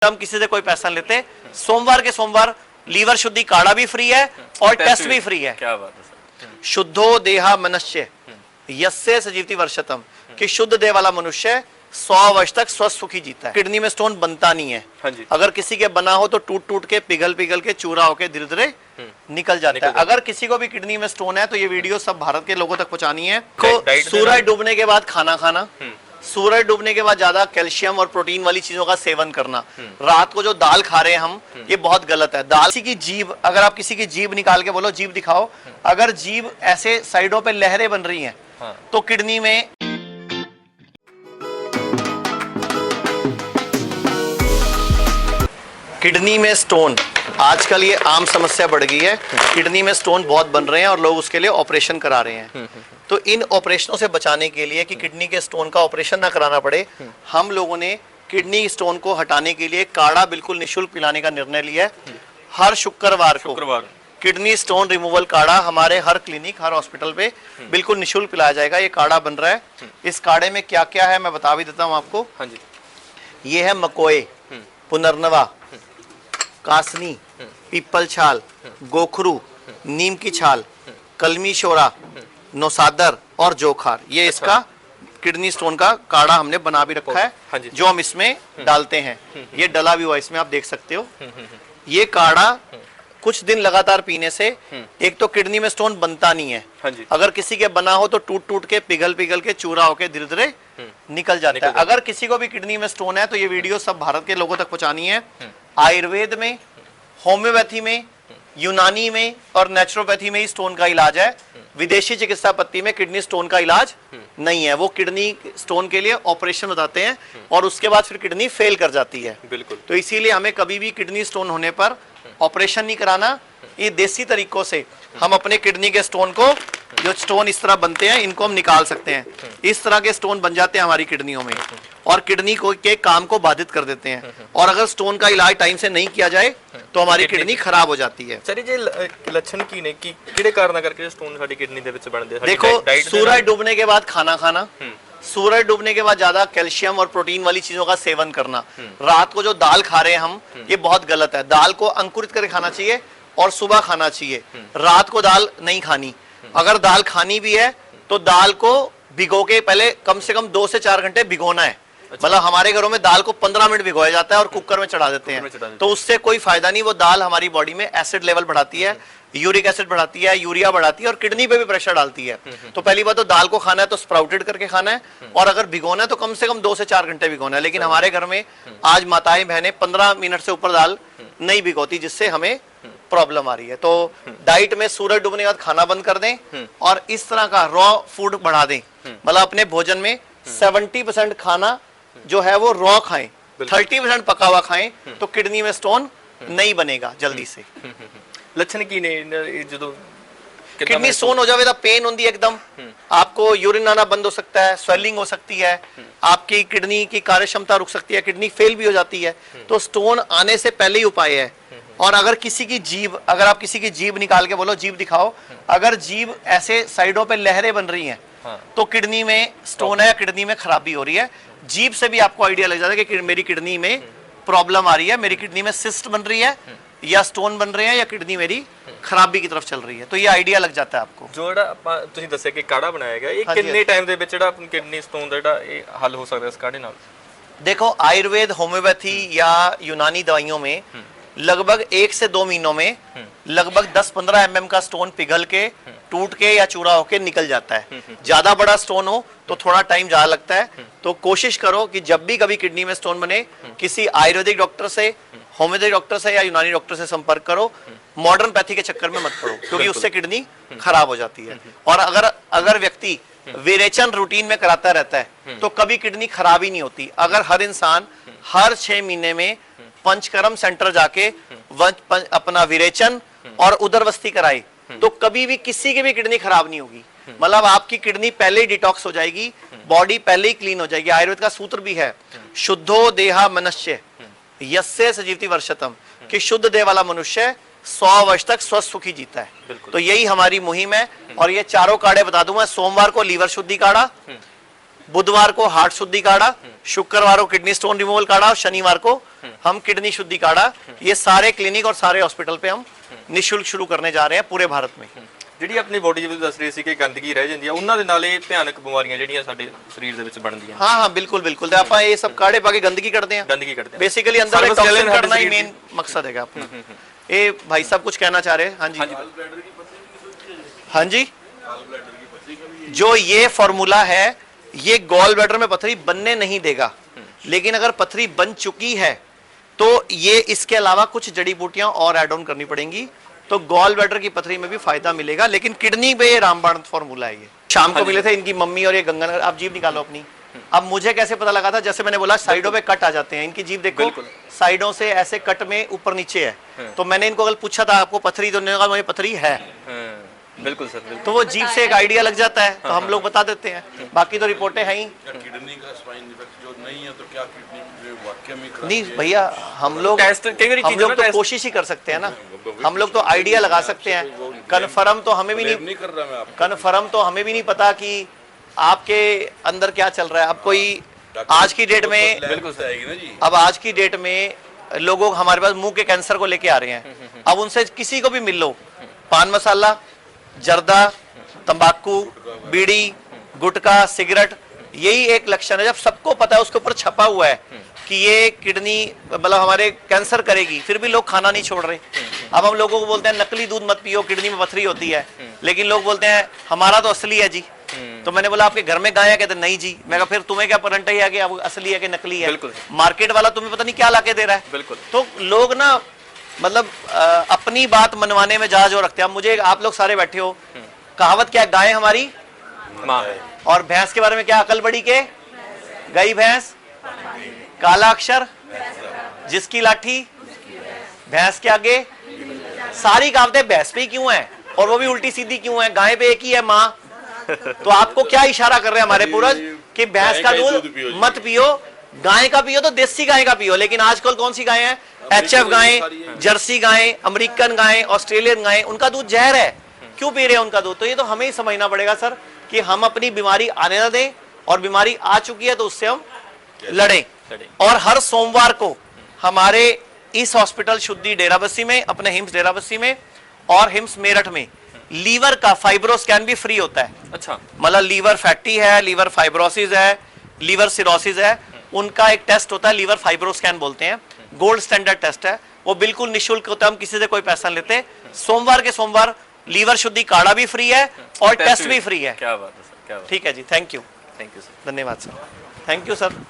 हम किसी से कोई पैसा लेते, सोमवार के सोमवार लीवर शुद्धि काढ़ा भी फ्री है और टेस्ट भी फ्री है। क्या बात है सर। शुद्धो देहा मनुष्य यस्य सजीवति वर्षतम, कि शुद्ध देह वाला मनुष्य 100 वर्ष तक स्वस्थ सुखी जीता है। किडनी में स्टोन बनता नहीं है। हाँ जी। अगर किसी के बना हो तो टूट टूट के पिघल पिघल के चूरा होके धीरे धीरे निकल जाता है। अगर किसी को भी किडनी में स्टोन है तो ये वीडियो सब भारत के लोगों तक पहुंचानी है। तो सूरज डूबने के बाद खाना खाना, सूरज डूबने के बाद ज्यादा कैल्शियम और प्रोटीन वाली चीजों का सेवन करना। रात को जो दाल खा रहे हैं हम, ये बहुत गलत है। दाल किसी की जीभ, अगर आप किसी की जीभ निकाल के बोलो जीभ दिखाओ, अगर जीभ ऐसे साइडों पे लहरें बन रही हैं तो किडनी में स्टोन आजकल ये आम समस्या बढ़ गई है। किडनी में स्टोन बहुत बन रहे हैं और लोग उसके लिए ऑपरेशन करा रहे हैं। तो इन ऑपरेशनों से बचाने के लिए कि किडनी के स्टोन का ऑपरेशन ना कराना पड़े, हम लोगों ने किडनी स्टोन को हटाने के लिए काढ़ा बिल्कुल निःशुल्क पिलाने का निर्णय लिया है। हर शुक्रवार को किडनी स्टोन रिमूवल काढ़ा हमारे हर क्लिनिक, हर हॉस्पिटल पे बिल्कुल निःशुल्क पिलाया जाएगा। ये काढ़ा बन रहा है। इस काढ़े में क्या क्या है मैं बता भी देता हूँ आपको। हाँ जी। ये है मकोए, पुनर्नवा, कासनी, पीपल छाल, गोखरू, नीम की छाल, कलमी शोरा, नौसादर और जोखार। ये इसका किडनी स्टोन का काढ़ा हमने बना भी रखा है। हाँ जी। जो हम इसमें डालते हैं। ये डला भी हुआ इसमें, आप देख सकते हो। ये काढ़ा कुछ दिन लगातार पीने से एक तो किडनी में स्टोन बनता नहीं है। हाँ जी। अगर किसी के बना हो तो टूट टूट के पिघल पिघल के चूरा होके धीरे धीरे निकल जाता है। अगर किसी को भी किडनी में स्टोन है तो ये वीडियो सब भारत के लोगों तक पहुंचानी है। आयुर्वेद में, होम्योपैथी में, यूनानी में और नेचुरोपैथी में ही स्टोन का इलाज है। विदेशी चिकित्सा पद्धति में किडनी स्टोन का इलाज नहीं है। वो किडनी स्टोन के लिए ऑपरेशन बताते हैं और उसके बाद फिर किडनी फेल कर जाती है। बिल्कुल। तो इसीलिए हमें कभी भी किडनी स्टोन होने पर ऑपरेशन नहीं कराना। ये देसी तरीकों से हम अपने किडनी के स्टोन को, जो स्टोन इस तरह बनते हैं, इनको हम निकाल सकते हैं। इस तरह के स्टोन बन जाते हैं हमारी किडनियों में और किडनी को के काम को बाधित कर देते हैं। और अगर स्टोन का इलाज टाइम से नहीं किया जाए तो हमारी किडनी खराब हो जाती है। सर ये लक्षण की ने कि किहड़े कारण करके स्टोन साडी किडनी दे विच बनदे हैं? देखो, सूरज डूबने के बाद खाना खाना, सूरज डूबने के बाद ज्यादा कैल्शियम और प्रोटीन वाली चीजों का सेवन करना। रात को जो दाल खा रहे हैं हम, ये बहुत गलत है। दाल को अंकुरित करके खाना चाहिए और सुबह खाना चाहिए। रात को दाल नहीं खानी। अगर दाल खानी भी है तो दाल को भिगो के पहले कम से कम 2 से 4 घंटे भिगोना है। मतलब हमारे घरों में दाल को 15 मिनट भिगोया जाता है और कुकर में चढ़ा देते हैं। तो उससे कोई फायदा नहीं। वो दाल हमारी बॉडी में एसिड लेवल बढ़ाती है, यूरिक एसिड बढ़ाती है, यूरिया बढ़ाती है और किडनी पे भी प्रेशर डालती है। तो पहली बात तो दाल को खाना है तो स्प्राउटेड करके खाना है और अगर भिगोना है तो कम से कम 2 से 4 घंटे भिगोना है। लेकिन हमारे घर में आज माताएं बहनें 15 मिनट से ऊपर दाल नहीं भिगोती, जिससे हमें प्रॉब्लम आ रही है। तो डाइट में सूरज डूबने के बाद खाना बंद कर दें और इस तरह का रॉ फूड बढ़ा दें। मतलब अपने भोजन में 70% खाना जो है वो रॉ खाएं, 30% पका हुआ खाएं, तो किडनी में स्टोन नहीं बनेगा जल्दी से। लक्षण की ने जो किडनी स्टोन हो जाए तो पेन होती है एकदम, आपको यूरिन आना बंद हो सकता है, स्वेलिंग हो सकती है, आपकी किडनी की कार्य क्षमता रुक सकती है, किडनी फेल भी हो जाती है। तो स्टोन आने से पहले ही उपाय है। और अगर किसी की जीभ, अगर आप किसी की जीभ निकाल के बोलो जीभ दिखाओ, अगर जीभ ऐसे साइडों पे लहरें बन रही हैं तो किडनी में स्टोन है या किडनी में खराबी हो रही है। जीभ से भी आपको आइडिया लग जाता है कि मेरी किडनी में प्रॉब्लम आ रही है, मेरी किडनी में सिस्ट बन रही है या स्टोन बन रहे हैं या किडनी मेरी खराबी की तरफ चल रही है। तो ये आइडिया लग जाता है आपको। जो ਤੁਸੀਂ ਦੱਸਿਆ कि काढ़ा बनाया गया, ये कितने टाइम ਦੇ ਵਿੱਚ ਜਿਹੜਾ किडनी स्टोन ਦਾ ਜਿਹੜਾ ਇਹ हल हो सकता है इस काढ़े नाल? देखो, आयुर्वेद, होम्योपैथी या यूनानी दवाइयों में लगभग 1 से 2 महीनों में लगभग 10-15 mm का स्टोन पिघल के, टूट के या चूरा होके निकल जाता है। ज्यादा बड़ा स्टोन हो तो थोड़ा टाइम ज्यादा लगता है। तो कोशिश करो कि जब भी कभी किडनी में स्टोन बने, किसी आयुर्वेदिक डॉक्टर से, होम्योपैथिक डॉक्टर से या यूनानी डॉक्टर से संपर्क करो। मॉडर्न पैथी के चक्कर में मत पड़ो, क्योंकि उससे किडनी खराब हो जाती है। और अगर व्यक्ति विरेचन रूटीन में कराता रहता है तो कभी किडनी खराब ही नहीं होती। अगर हर इंसान हर 6 महीने में पंचकर्म सेंटर जाके अपना विरेचन और उदरवस्ती कराए तो कभी भी किसी की भी किडनी खराब नहीं होगी। मतलब आपकी किडनी पहले ही डिटॉक्स हो जाएगी, बॉडी पहले ही क्लीन हो जाएगी। आयुर्वेद का सूत्र भी है, शुद्धो देहा मनुष्य यस्य सजीवति वर्षतम, कि शुद्ध देह वाला मनुष्य 100 वर्ष तक स्वस्थ सुखी जीता है। तो यही हमारी मुहिम है। और ये चारों काढ़े बता दूंगा। सोमवार को लीवर शुद्धि काढ़ा, बुधवार को हार्ट शुद्धि काढ़ा, शुक्रवार को किडनी स्टोन रिमूवल काढ़ा और शनिवार को हम किडनी शुद्धि काढ़ा ये सारे क्लिनिक और सारे हॉस्पिटल पे हम निशुल्क शुरू करने जा रहे हैं पूरे भारत में। ਜਿਹੜੀ ਆਪਣੀ ਬੋਡੀ ਵਿੱਚ ਦੱਸ ਰਹੀ ਸੀ ਕਿ ਗੰਦਗੀ ਰਹਿ ਜਾਂਦੀ ਆ, ਉਹਨਾਂ ਦੇ ਨਾਲ ਇਹ ਭਿਆਨਕ ਬਿਮਾਰੀਆਂ ਜਿਹੜੀਆਂ ਸਾਡੇ ਸਰੀਰ ਦੇ ਵਿੱਚ ਬਣਦੀਆਂ हाँ हाँ बिल्कुल बिल्कुल तो आप ये सब काढ़े पाके गंदगी करते हैं, ਗੰਦਗੀ ਕੱਢਦੇ ਆ। बेसिकली अंदर Service टॉक्सिन लेवल करना ही हमारे मेन मकसद है अपना। ये भाई साहब कुछ कहना चाह रहे हैं? हाँ जी हाँ जी, जो ये फॉर्मूला है ये गॉल ब्लैडर में पथरी बनने नहीं देगा, लेकिन अगर पथरी बन चुकी है तो ये इसके अलावा कुछ जड़ी बूटियां और ऐड ऑन करनी पड़ेंगी, तो गॉल ब्लैडर की पथरी में भी फायदा मिलेगा। लेकिन किडनी पे ये रामबाण फॉर्मूला है। ये शाम को मिले थे इनकी मम्मी और ये गंगानगर। आप जीभ निकालो अपनी। अब मुझे कैसे पता लगा था, जैसे मैंने बोला साइडों पे कट आ जाते हैं, इनकी जीभ देखो साइडों से ऐसे कट में ऊपर नीचे है, तो मैंने इनको कल पूछा था आपको पथरी, तो उन्होंने कहा मुझे पथरी है। बिल्कुल सर, बिल्कुल। तो वो जीभ से एक आइडिया लग जाता है, तो हम लोग बता देते हैं, बाकी तो रिपोर्टें हैं ही किडनी का स्पाइन इफेक्ट जो नहीं है तो क्या किडनी वाकई में नहीं भैया। हम लोग टेस्ट कई बार हम चीजों लोग का तो कोशिश ही कर सकते हैं ना, हम लोग तो आइडिया लगा सकते हैं, कन्फर्म तो हमें भी नहीं कर रहा मैं आपको। कन्फर्म तो हमें भी नहीं पता कि आपके अंदर क्या चल रहा है। अब कोई आज की डेट में बिल्कुल सही आएगी ना जी। अब आज की डेट में लोगों हमारे पास मुंह के कैंसर को लेके आ रहे हैं, अब उनसे किसी को भी मिल लो, पान मसाला, जर्दा, तंबाकू, बीड़ी, गुटखा, सिगरेट, यही एक लक्षण है। जब सबको पता है, उसके ऊपर छपा हुआ है कि ये किडनी मतलब हमारे कैंसर करेगी, फिर भी लोग खाना नहीं छोड़ रहे। अब हम लोगों को बोलते हैं नकली दूध मत पियो, किडनी में पथरी होती है, लेकिन लोग बोलते हैं हमारा तो असली है जी। तो मैंने बोला आपके घर में गाय है? कहते नहीं जी। मैं कहा फिर तुम्हें क्या परंटा है कि अब असली है कि नकली है? बिल्कुल। मार्केट वाला तुम्हें पता नहीं क्या लाके दे रहा है। बिल्कुल। तो लोग ना मतलब अपनी बात मनवाने में जहाज हो रखते हैं। अब मुझे आप लोग सारे बैठे हो, कहावत क्या है, गाय हमारी माँ, और भैंस के बारे में क्या, अकल बड़ी के गई भैंस, काला अक्षर जिसकी लाठी भैंस के आगे। सारी कहावतें भैंस पे ही क्यों है, और वो भी उल्टी सीधी क्यों है? गाय पे एक ही है माँ। तो आपको क्या इशारा कर रहे हैं हमारे पूर्वज कि भैंस का दूध मत पियो, गाय का पियो तो देसी गाय का पियो। लेकिन आजकल कौन सी गाय है? HF गाय, जर्सी गाय, अमेरिकन गाय, ऑस्ट्रेलियन गाय, उनका दूध जहर है। क्यों पी रहे हैं उनका दूध? तो ये तो हमें ही समझना पड़ेगा सर कि हम अपनी बीमारी आने ना दें, और बीमारी आ चुकी है तो उससे हम लड़ें। और हर सोमवार को हमारे इस हॉस्पिटल शुद्धि डेराबस्सी में, अपने हिम्स डेराबस्सी में और हिम्स मेरठ में लीवर का फाइब्रो स्कैन भी फ्री होता है। अच्छा, मतलब लीवर फैटी है, लीवर फाइब्रोसिस है, लीवर सिरोसिस है, उनका एक टेस्ट होता है, लीवर फाइब्रो स्कैन बोलते हैं, गोल्ड स्टैंडर्ड टेस्ट है, वो बिल्कुल निःशुल्क होता है, हम किसी से कोई पैसा नहीं लेते। सोमवार के सोमवार लीवर शुद्धि काढ़ा भी फ्री है और टेस्ट भी फ्री है। क्या बात है सर, क्या बात। ठीक है जी, thank you thank you sir. धन्यवाद सर, थैंक यू सर।